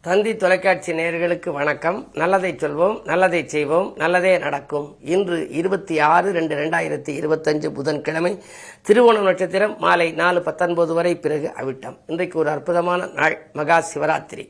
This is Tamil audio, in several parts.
தந்தி தொலைக்காட்சி நேயர்களுக்கு வணக்கம். நல்லதை சொல்வோம், நல்லதை செய்வோம், நல்லதே நடக்கும். இன்று 26/2/2025 புதன்கிழமை, திருவோணம் நட்சத்திரம், மாலை 4:19 வரை, பிறகு அவிட்டம். இன்றைக்கு ஒரு அற்புதமான நாள், மகா சிவராத்திரி.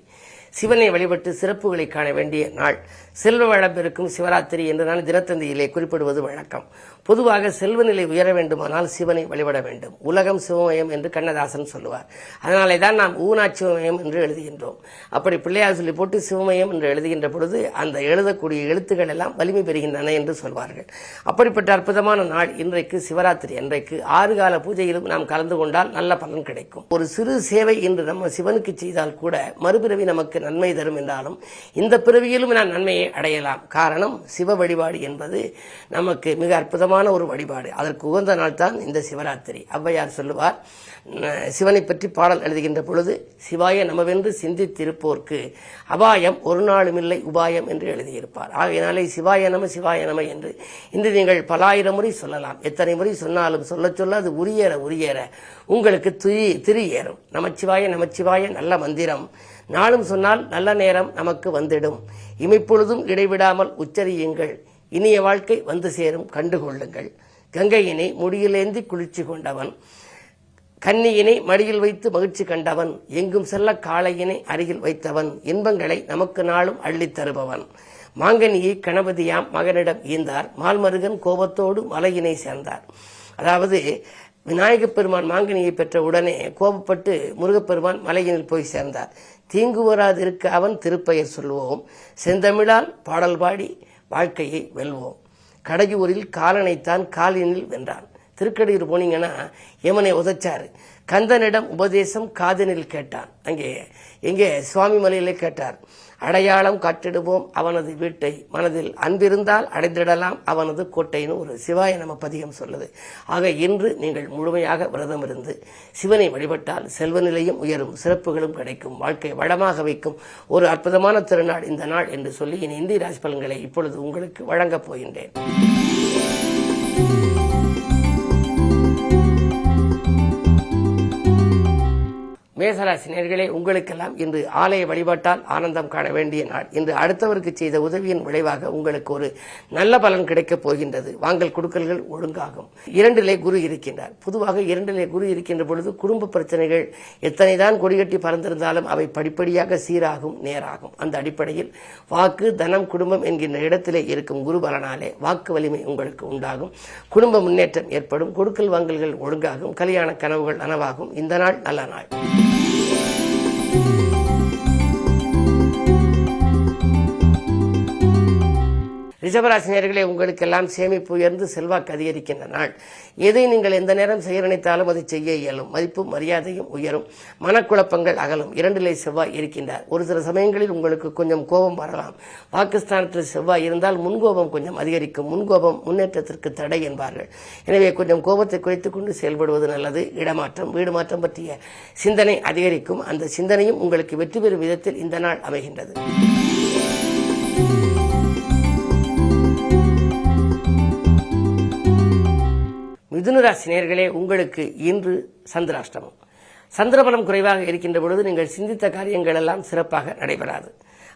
சிவனை வழிபட்டு சிறப்புகளை காண வேண்டிய நாள். செல்வ வளம் பெருக்கும் சிவராத்திரி என்று நான் தினத்தந்தியிலே குறிப்பிடுவது வழக்கம். பொதுவாக செல்வநிலை உயர வேண்டுமானால் சிவனை வழிபட வேண்டும். உலகம் சிவமயம் என்று கண்ணதாசன் சொல்லுவார். அதனாலே தான் நாம் ஊனா சிவமயம் என்று எழுதுகின்றோம். அப்படி பிள்ளையார் சொல்லி போட்டு சிவமயம் என்று எழுதுகின்ற பொழுது அந்த எழுதக்கூடிய எழுத்துக்கள் எல்லாம் வலிமை பெறுகின்றன என்று சொல்வார்கள். அப்படிப்பட்ட அற்புதமான நாள் இன்றைக்கு சிவராத்திரி. அன்றைக்கு 6 கால பூஜையிலும் நாம் கலந்து கொண்டால் நல்ல பலன் கிடைக்கும். ஒரு சிறு சேவை இன்று நம்ம சிவனுக்கு செய்தால் கூட மறுபிறவி நமக்கு நன்மை தரும் என்றாலும் இந்த பிறவியிலும் நான் நன்மையை அடையலாம். காரணம், சிவ வழிபாடு என்பது நமக்கு மிக அற்புதமான ஒரு வழிபாடு. அதற்கு உகந்த நாள் தான் இந்த சிவராத்திரி. ஔவையார் சொல்லுவார், சிவனை பற்றி பாடல் எழுதுகின்ற பொழுது, சிவாய நமவென்று சிந்தித்திருப்போர்க்கு அபாயம் ஒரு நாளும் இல்லை உபாயம் என்று எழுதியிருப்பார். ஆகையினாலே சிவாய நம சிவாய நம என்று இன்று நீங்கள் பல ஆயிரம் முறை சொல்லலாம். எத்தனை முறை சொன்னாலும் சொல்ல சொல்ல அது உரியேற உங்களுக்கு திரி ஏறும். நமச்சிவாய நமச்சிவாய நல்ல மந்திரம் நாளும் சொன்னால் நல்ல நேரம் நமக்கு வந்திடும். இமைப்பொழுதும் இடைவிடாமல் உச்சரியுங்கள், இனிய வாழ்க்கை வந்து சேரும் கண்டுகொள்ளுங்கள். கங்கையினை முடியிலேந்தி குளிர்ச்சி கொண்டவன், கன்னியினை மடியில் வைத்து மகிழ்ச்சி கண்டவன், எங்கும் செல்ல காளையினை அருகில் வைத்தவன், இன்பங்களை நமக்கு நாளும் அள்ளித் தருபவன். மாங்கனியை கணபதியாம் மகனிடம் ஈந்தார், மால்மருகன் கோபத்தோடு மலையினை சேர்ந்தார். அதாவது விநாயகப் பெருமான் மாங்கனியை பெற்ற உடனே கோபப்பட்டு முருகப்பெருமான் மலையினில் போய் சேர்ந்தார். தீங்கு வராதிருக்க அவன் திருப்பெயர் சொல்வோம், செந்தமிழால் பாடல் பாடி வாழ்க்கையை வெல்வோம். கடையூரில் காலனைத்தான் காலினில் வென்றான். திருக்கடையூர் போனீங்கன்னா யமனை உதைச்சாரு. கந்தனிடம் உபதேசம் காதனில் கேட்டான். எங்கே சுவாமி மலையிலே கேட்டார். அடையாளம் காட்டிடுவோம் அவனது வீட்டை, மனதில் அன்பிருந்தால் அடைந்திடலாம் அவனது கோட்டைன்னு ஒரு சிவாய நம பதிகம் சொல்லுது. ஆக இன்று நீங்கள் முழுமையாக விரதம் இருந்து சிவனை வழிபட்டால் செல்வ நிலையும் உயரும், சிறப்புகளும் கிடைக்கும், வாழ்க்கை வளமாக வைக்கும் ஒரு அற்புதமான திருநாள் இந்த நாள் என்று சொல்லி இனி இந்திய ராசி பலன்களை இப்பொழுது உங்களுக்கு வழங்கப் போகின்றேன். மேசராசி நேயர்களே, உங்களுக்கெல்லாம் இன்று ஆலய வழிபாட்டால் ஆனந்தம் காண வேண்டிய நாள். இன்று அடுத்தவருக்கு செய்த உதவியின் விளைவாக உங்களுக்கு ஒரு நல்ல பலன் கிடைக்கப் போகின்றது. வாங்கல் கொடுக்கல்கள் ஒழுங்காகும். 2லே குரு இருக்கின்றார். பொதுவாக 2லே குரு இருக்கின்ற பொழுது குடும்ப பிரச்சனைகள் எத்தனைதான் கொடிகட்டி பறந்திருந்தாலும் அவை படிப்படியாக சீராகும், நேராகும். அந்த அடிப்படையில் வாக்கு, தனம், குடும்பம் என்கின்ற இடத்திலே இருக்கும் குரு பலனாலே வாக்கு வலிமை உங்களுக்கு உண்டாகும். குடும்ப முன்னேற்றம் ஏற்படும். கொடுக்கல் வாங்கல்கள் ஒழுங்காகும். கல்யாண கனவுகள் நனவாகும். இந்த நாள் நல்ல நாள். ரிஷபராசி நேயர்களே, உங்களுக்கெல்லாம் சேமிப்பு உயர்ந்து செல்வாக்கு அதிகரிக்கின்ற நாள். எதை நீங்கள் எந்த நேரம் செய்ய நினைத்தாலும் அதை செய்ய இயலும். மதிப்பும் மரியாதையும் உயரும். மனக்குழப்பங்கள் அகலும். 2லே செவ்வாய் இருக்கின்றார். ஒரு சில சமயங்களில் உங்களுக்கு கொஞ்சம் கோபம் வரலாம். வாக்குஸ்தானத்தில் செவ்வாய் இருந்தால் முன்கோபம் கொஞ்சம் அதிகரிக்கும். முன்கோபம் முன்னேற்றத்திற்கு தடை என்பார்கள். எனவே கொஞ்சம் கோபத்தை குறைத்துக் கொண்டு செயல்படுவது நல்லது. இடமாற்றம், வீடு மாற்றம் பற்றிய சிந்தனை அதிகரிக்கும். அந்த சிந்தனையும் உங்களுக்கு வெற்றி பெறும் விதத்தில் இந்த நாள் அமைகின்றது. மிதுன ராசி நேயர்களே, உங்களுக்கு இன்று சந்திராஷ்டமம். சந்திரபலம் குறைவாக இருக்கின்ற பொழுது நீங்கள் சிந்தித்த காரியங்கள் எல்லாம் சிறப்பாக நடைபெறாது.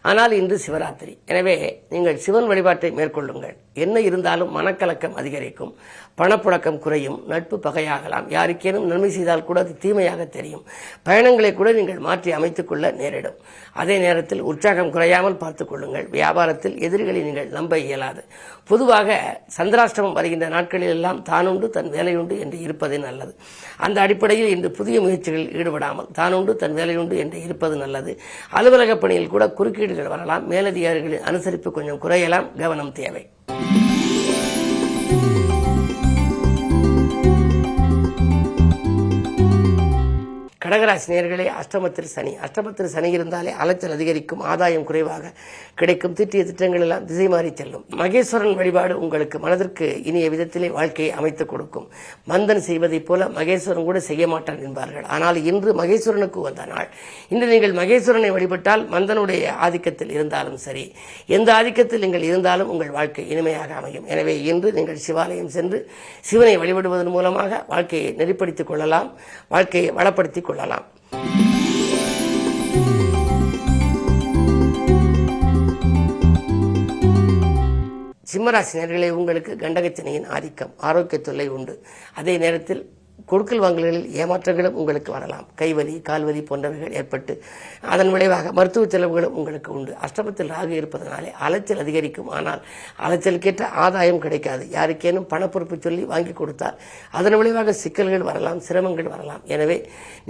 ஆனால் இன்று சிவராத்திரி. எனவே நீங்கள் சிவன் வழிபாட்டை மேற்கொள்ளுங்கள். என்ன இருந்தாலும் மனக்கலக்கம் அதிகரிக்கும், பணப்புழக்கம் குறையும், நட்பு பகையாகலாம். யாருக்கேனும் நன்மை செய்தால் கூட அது தீமையாக தெரியும். பயணங்களை கூட நீங்கள் மாற்றி அமைத்துக் கொள்ள நேரிடும். அதே நேரத்தில் உற்சாகம் குறையாமல் பார்த்துக் கொள்ளுங்கள். வியாபாரத்தில் எதிரிகளை நீங்கள் நம்ப இயலாது. பொதுவாக சந்திராஷ்டமம் வருகின்ற நாட்களில் எல்லாம் தானுண்டு தன் வேலையுண்டு என்று இருப்பது நல்லது. அந்த அடிப்படையில் இன்று புதிய முயற்சிகளில் ஈடுபடாமல் தானுண்டு தன் வேலையுண்டு என்று இருப்பது நல்லது. அலுவலக பணியில் கூட குறுக்கீடுகள் வரலாம். மேலதிகாரிகளின் அனுசரிப்பு கொஞ்சம் குறையலாம். கவனம் தேவை. கடகராசி நேயர்களே, அஷ்டமத்தில் சனி இருந்தாலே அலைச்சல் அதிகரிக்கும், ஆதாயம் குறைவாக கிடைக்கும், திட்டிய திட்டங்கள் எல்லாம் திசை மாறி செல்லும். மகேஸ்வரன் வழிபாடு உங்களுக்கு மனதிற்கு இனிய விதத்திலே வாழ்க்கையை அமைத்துக் கொடுக்கும். மந்தன் செய்வதைப் போல மகேஸ்வரன் கூட செய்ய மாட்டான் என்பார்கள். ஆனால் இன்று மகேஸ்வரனுக்கு வந்த நாள். இன்று நீங்கள் மகேஸ்வரனை வழிபட்டால் மந்தனுடைய ஆதிக்கத்தில் இருந்தாலும் சரி, எந்த ஆதிக்கத்தில் நீங்கள் இருந்தாலும் உங்கள் வாழ்க்கை இனிமையாக அமையும். எனவே இன்று நீங்கள் சிவாலயம் சென்று சிவனை வழிபடுவதன் மூலமாக வாழ்க்கையை நெறிப்படுத்திக் கொள்ளலாம், வாழ்க்கையை வளப்படுத்திக் கொள்ளலாம். சிம்மராசினியர்களே, உங்களுக்கு கண்டகச்சனையின் ஆதிக்கம், ஆரோக்கிய தொல்லை உண்டு. அதே நேரத்தில் கொடுக்கல் வாங்கல்களில் ஏமாற்றங்களும் உங்களுக்கு வரலாம். கைவலி, கால்வலி போன்றவைகள் ஏற்பட்டு அதன் விளைவாக மருத்துவ செலவுகளும் உங்களுக்கு உண்டு. அஷ்டமத்தில் ராகு இருப்பதனாலே அலைச்சல் அதிகரிக்கும். ஆனால் அலைச்சலுக்கேற்ற ஆதாயம் கிடைக்காது. யாருக்கேனும் பணப்பொறுப்பு சொல்லி வாங்கி கொடுத்தால் அதன் விளைவாக சிக்கல்கள் வரலாம், சிரமங்கள் வரலாம். எனவே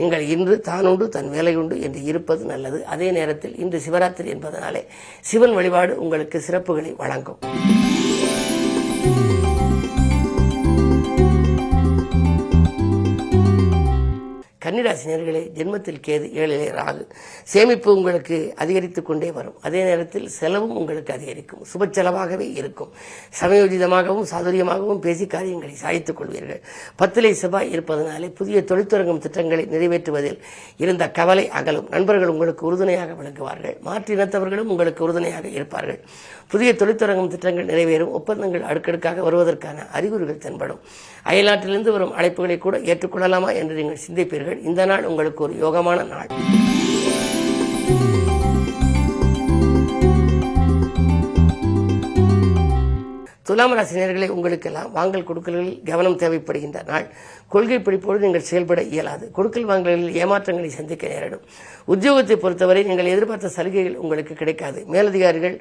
நீங்கள் இன்று தானுண்டு தன் வேலையுண்டு என்று இருப்பது நல்லது. அதே நேரத்தில் இன்று சிவராத்திரி என்பதனாலே சிவன் வழிபாடு உங்களுக்கு சிறப்புகளை வழங்கும். கன்னிராசினியர்களே, ஜென்மத்தில் கேது, ஏழிலே ராகு. சேமிப்பு உங்களுக்கு அதிகரித்துக் கொண்டே வரும். அதே நேரத்தில் செலவும் உங்களுக்கு அதிகரிக்கும். சுப செலவாகவே இருக்கும். சமயோஜிதமாகவும் சாதுரியமாகவும் பேசி காரியங்களை சாய்த்துக் கொள்வீர்கள். 10லே செவ்வாய் இருப்பதனாலே புதிய தொழிற்துறங்கும் திட்டங்களை நிறைவேற்றுவதில் இருந்த கவலை அகலும். நண்பர்கள் உங்களுக்கு உறுதுணையாக விளங்குவார்கள். மாற்று இனத்தவர்களும் உங்களுக்கு உறுதுணையாக இருப்பார்கள். புதிய தொழிற்துறங்கும் திட்டங்கள் நிறைவேறும். ஒப்பந்தங்கள் அடுக்கடுக்காக வருவதற்கான அறிகுறிகள் தென்படும். அயல்நாட்டிலிருந்து வரும் அழைப்புகளை கூட ஏற்றுக்கொள்ளலாமா என்று நீங்கள் சிந்திப்பீர்கள். இந்த நாள் உங்களுக்கு ஒரு யோகமான நாள். துலாம் ராசினியர்களே, உங்களுக்கெல்லாம் வாங்கல் கொடுக்கல்களில் கவனம் தேவைப்படுகின்ற நாள். கொள்கை பிடிப்போடு நீங்கள் செயல்பட இயலாது. கொடுக்கல் வாங்கல்களில் ஏமாற்றங்களை சந்திக்க நேரிடும். உத்தியோகத்தை பொறுத்தவரை நீங்கள் எதிர்பார்த்த சலுகைகள் உங்களுக்கு கிடைக்காது. மேலதிகாரிகள்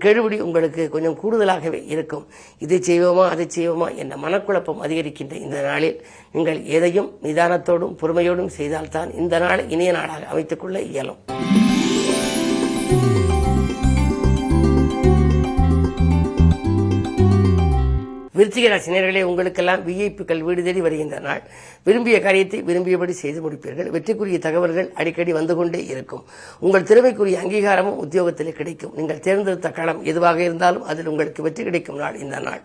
கெடுபிடி உங்களுக்கு கொஞ்சம் கூடுதலாகவே இருக்கும். இதை செய்வோமா அதை செய்வோமா என்ற மனக்குழப்பம் அதிகரிக்கின்ற இந்த நாளில் நீங்கள் எதையும் நிதானத்தோடும் பொறுமையோடும் செய்தால்தான் இந்த நாளை இனிய நாளாக அமைத்துக் கொள்ள இயலும். விருச்சிக ராசினியர்களே, உங்களுக்கெல்லாம் விஐபிக்கள் வீடு தேடி வருகின்ற நாள். விரும்பிய காரியத்தை விரும்பியபடி செய்து முடிப்பீர்கள். வெற்றிக்குரிய தகவல்கள் அடிக்கடி வந்து கொண்டே இருக்கும். உங்கள் திறமைக்குரிய அங்கீகாரமும் உத்தியோகத்திலே கிடைக்கும். நீங்கள் தேர்ந்தெடுத்த களம் எதுவாக இருந்தாலும் அதில் உங்களுக்கு வெற்றி கிடைக்கும் நாள் இந்த நாள்.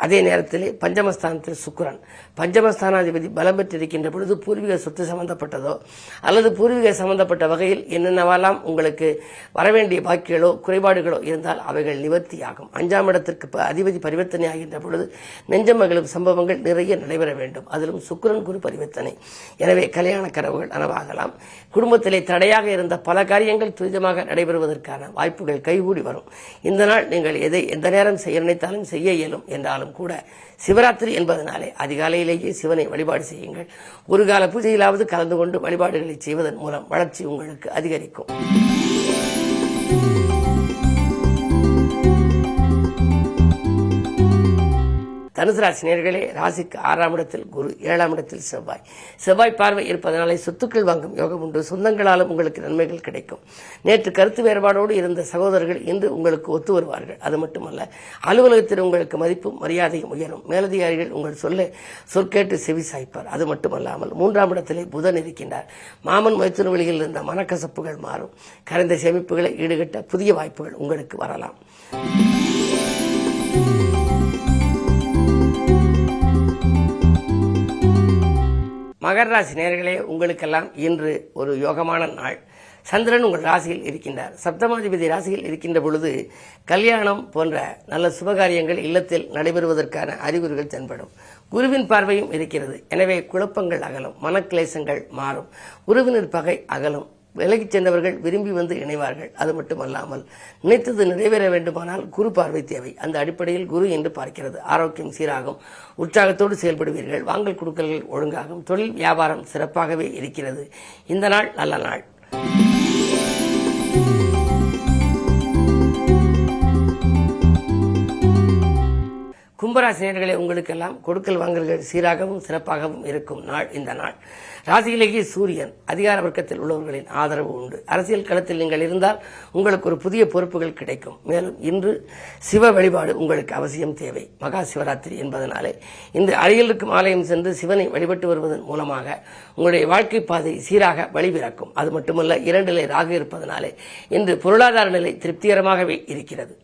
அதே நேரத்திலே பஞ்சமஸ்தானத்தில் சுக்கிரன், பஞ்சமஸ்தானாதிபதி பலம் பெற்றிருக்கின்ற பொழுது பூர்வீக சொத்து சம்பந்தப்பட்டதோ அல்லது பூர்வீக சம்பந்தப்பட்ட வகையில் என்னென்னவெல்லாம் உங்களுக்கு வரவேண்டிய பாக்கிகளோ குறைபாடுகளோ இருந்தால் அவைகள் நிவர்த்தியாகும். 5ஆம் இடத்திற்கு அதிபதி பரிவர்த்தனை ஆகின்ற பொழுது நெஞ்சம் மகிழும் சம்பவங்கள் நிறைய நடைபெற வேண்டும். அதிலும் சுக்கிரன் குரு பரிவர்த்தனை. எனவே கல்யாண கனவுகள் நனவாகலாம். குடும்பத்திலே தடையாக இருந்த பல காரியங்கள் துரிதமாக நடைபெறுவதற்கான வாய்ப்புகள் கைகூடி வரும். இந்த நாள் நீங்கள் எதை எந்த நேரம் செய்ய நினைத்தாலும் செய்ய இயலும். என்றாலும் கூட சிவராத்திரி என்பதனாலே அதிகாலையிலேயே சிவனை வழிபாடு செய்யுங்கள். ஒரு கால பூஜையிலாவது கலந்து கொண்டு வழிபாடுகளை செய்வதன் மூலம் வளர்ச்சி உங்களுக்கு அதிகரிக்கும். தனுசு ராசினியர்களே, ராசிக்கு 6ஆம் இடத்தில் குரு, 7ஆம் இடத்தில் செவ்வாய். செவ்வாய் பார்வை இருப்பதனாலே சொத்துக்கள் வாங்கும் யோகம் உண்டு. சொந்தங்களாலும் உங்களுக்கு நன்மைகள் கிடைக்கும். நேற்று கருத்து வேறுபாடோடு இருந்த சகோதரர்கள் இன்று உங்களுக்கு ஒத்து வருவார்கள். அது மட்டுமல்ல, அலுவலகத்தில் உங்களுக்கு மதிப்பும் மரியாதையும் உயரும். மேலதிகாரிகள் உங்கள் சொற்கேட்டு செவி சாய்ப்பார். அது மட்டுமல்லாமல் 3ஆம் இடத்திலே புதன் இருக்கின்றார். மாமன் மைத்துன வழியில் இருந்த மனக்கசப்புகள் மாறும். கரைந்த சேமிப்புகளை ஈடுகட்ட புதிய வாய்ப்புகள் உங்களுக்கு வரலாம். மகர ராசி நேயர்களே, உங்களுக்கெல்லாம் இன்று ஒரு யோகமான நாள். சந்திரன் உங்கள் ராசியில் இருக்கின்றார். சப்தமாதிபதி ராசியில் இருக்கின்ற பொழுது கல்யாணம் போன்ற நல்ல சுபகாரியங்கள் இல்லத்தில் நடைபெறுவதற்கான அறிகுறிகள் தென்படும். குருவின் பார்வையும் இருக்கிறது. எனவே குழப்பங்கள் அகலும், மனக்கிளேசங்கள் மாறும், உறவினர் பகை அகலும். விலகிச் சென்றவர்கள் விரும்பி வந்து இணைவார்கள். அது மட்டுமல்லாமல் நினைத்தது நிறைவேற வேண்டுமானால் குரு பார்வை தேவை. அந்த அடிப்படையில் குரு என்று பார்க்கிறது. ஆரோக்கியம் சீராகும். உற்சாகத்தோடு செயல்படுவீர்கள். வாங்கல் கொடுக்கல்கள் ஒழுங்காகும். தொழில் வியாபாரம் சிறப்பாகவே இருக்கிறது. இந்த நாள் நல்ல நாள். கும்பராசினியர்களே, உங்களுக்கெல்லாம் கொடுக்கல் வாங்கல்கள் சீராகவும் சிறப்பாகவும் இருக்கும் நாள் இந்த நாள். ராசியிலேயே சூரியன், அதிகார வர்க்கத்தில் உள்ளவர்களின் ஆதரவு உண்டு. அரசியல் களத்தில் நீங்கள் இருந்தால் உங்களுக்கு ஒரு புதிய பொறுப்புகள் கிடைக்கும். மேலும் இன்று சிவ வழிபாடு உங்களுக்கு அவசியம் தேவை. மகா சிவராத்திரி என்பதனாலே இந்த அருகில் இருக்கும் ஆலயம் சென்று சிவனை வழிபட்டு வருவதன் மூலமாக உங்களுடைய வாழ்க்கை பாதை சீராக வழிபிறக்கும். அது மட்டுமல்ல, 2லே ராகு இருப்பதனாலே இன்று பொருளாதார நிலை திருப்திகரமாகவே இருக்கிறது.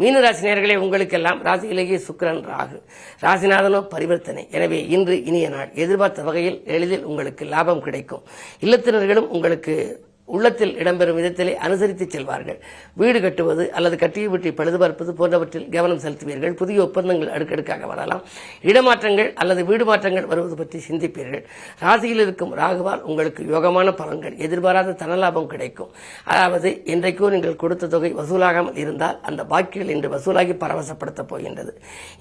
மீனராசினியர்களே, உங்களுக்கெல்லாம் ராசியிலேயே சுக்கிரன், ராகு, ராசிநாதனோ பரிவர்த்தனை. எனவே இன்று இனிய நாள். எதிர்பார்த்த வகையில் எளிதில் உங்களுக்கு லாபம் கிடைக்கும். இல்லத்தினர்களும் உங்களுக்கு உள்ளத்தில் இடம்பெறும் விதத்திலே அனுசரித்து செல்வார்கள். வீடு கட்டுவது அல்லது கட்டிய வீட்டை பழுது பார்ப்பது போன்றவற்றில் கவனம் செலுத்துவீர்கள். புதிய ஒப்பந்தங்கள் அடுக்கடுக்காக வரலாம். இடமாற்றங்கள் அல்லது வீடு மாற்றங்கள் வருவது பற்றி சிந்திப்பீர்கள். ராசியில் இருக்கும் ராகுவால் உங்களுக்கு யோகமான பலன்கள், எதிர்பாராத தனலாபம் கிடைக்கும். அதாவது இன்றைக்கோ நீங்கள் கொடுத்த தொகை வசூலாகாமல் இருந்தால் அந்த பாக்கிகள் இன்று வசூலாகி பரவசப்படுத்தப் போகின்றது.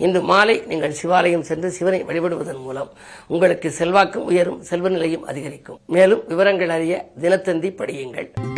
இன்று மாலை நீங்கள் சிவாலயம் சென்று சிவனை வழிபடுவதன் மூலம் உங்களுக்கு செல்வாக்கும் உயரும், செல்வ நிலையும் அதிகரிக்கும். மேலும் விவரங்கள் அறிய தினத்தந்தி படியுங்கள்.